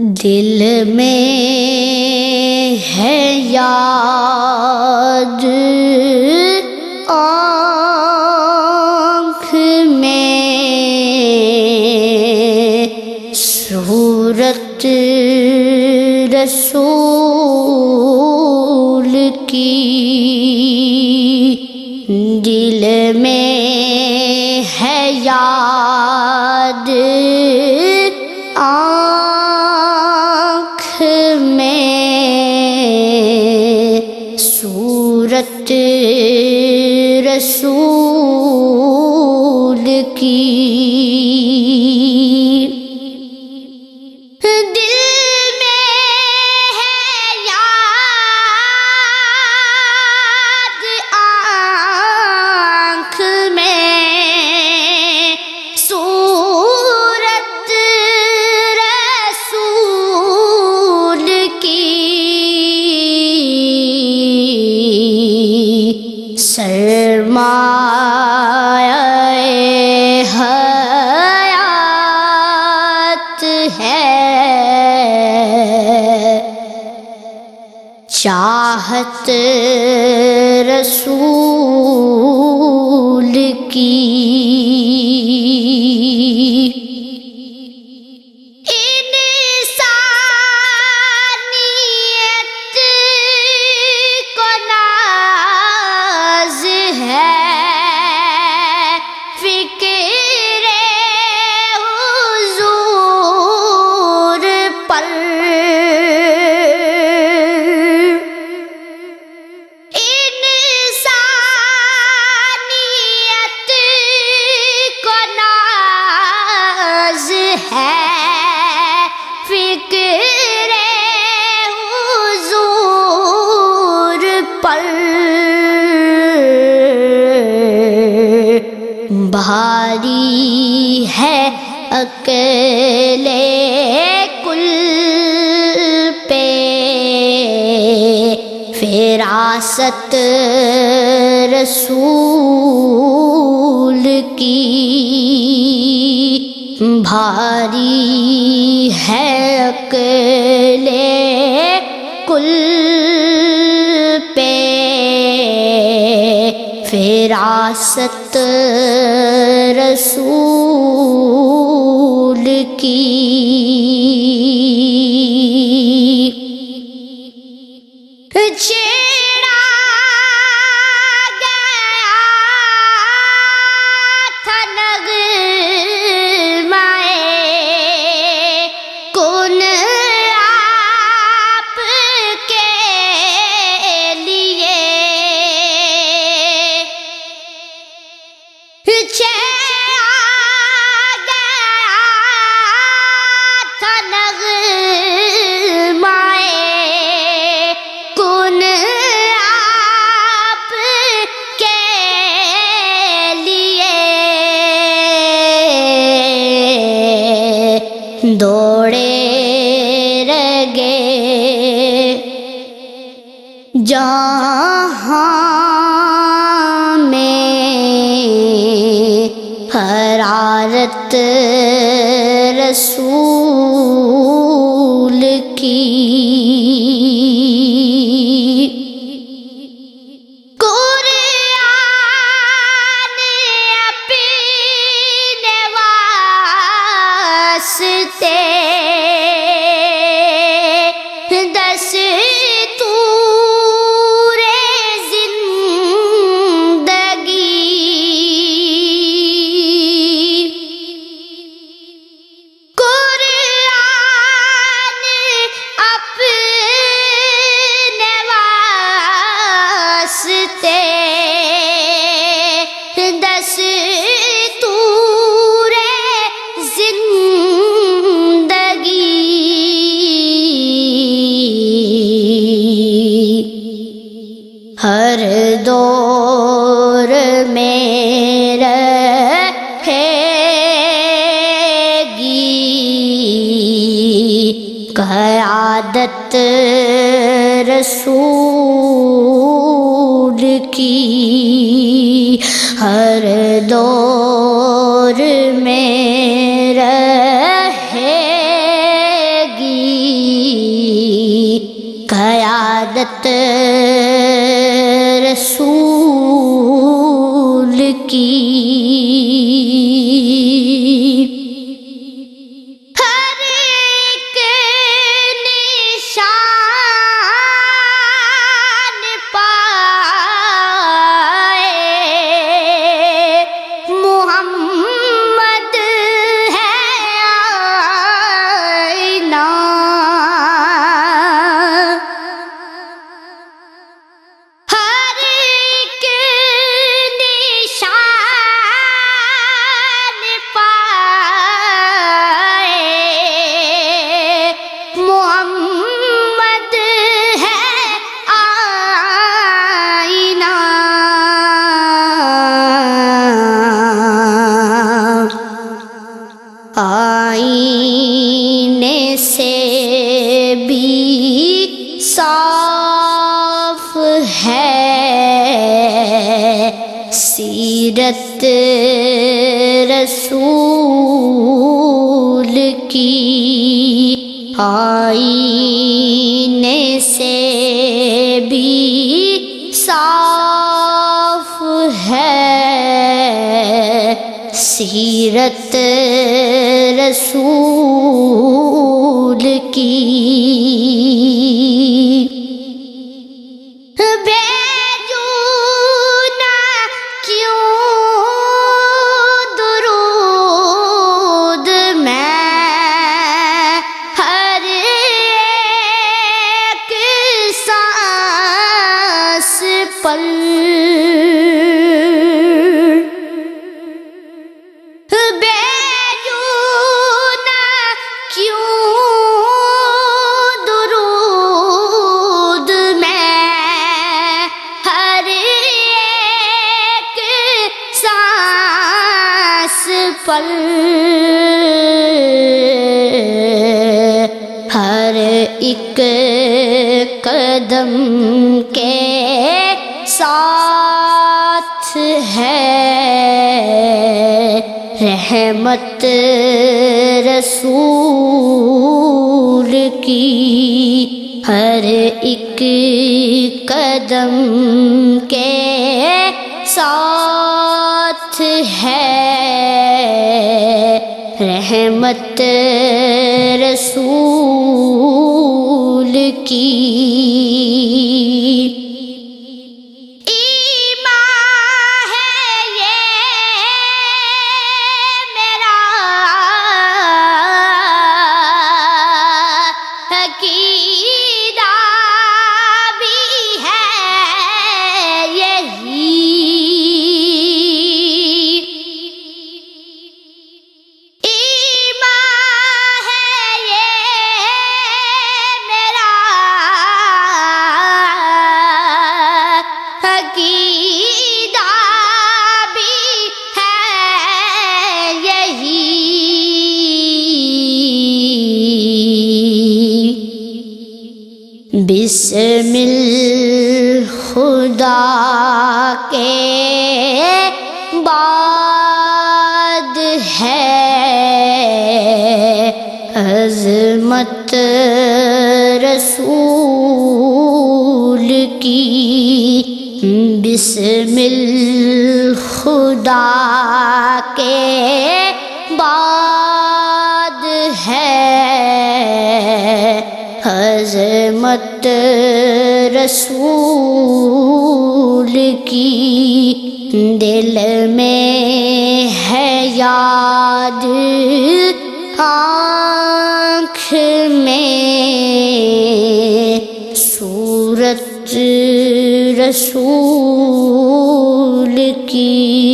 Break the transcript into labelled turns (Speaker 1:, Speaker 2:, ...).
Speaker 1: دل میں ہے یاد آنکھ میں صورت رسول کی، دل میں ہے یاد آنکھ میں صورت رسول کی، سرمایہ حیات ہے چاہت رسول کی، بھاری ہے اکیلے کل پہ فراست رسول کی، بھاری ہے اکیلے کل پہ فراست رسول کی، چھیڑا گیا تھا نغمۂ کن آپ کے لیے، دوڑے رگے جہاں میں حرارت رسول کی، ہر دور میں رہے گی قیادت رسول کی، ہر دور میں رہے گی عادت رسول کی ہر ایک نشان پائے محمد ہے آئینہ ہر ایک نشان پائے محمد ہے آئینہ آئینے سے بھی صاف ہے سیرت رسول کی آئینے سے بھی صاف ہے سیرت رسول کی بھیجونا کیوں درود میں ہر ایک سانس پل بھیجونا کیوں درود میں ہر ایک سانس پل ہر ایک قدم کے ساتھ ہے رحمت رسول کی ہر ایک قدم کے ساتھ ہے رحمت رسول کی ایمان ہے یہ میرا عقیدہ بھی ہے یہی ایمان ہے یہ میرا عقیدہ بھی ہے یہی بسم الخدا کے بعد ہے عظمت رسول کی بسم الخدا کے بعد ہے عظمت رسول کی دل میں ہے یاد آنکھ میں صورت رسول کی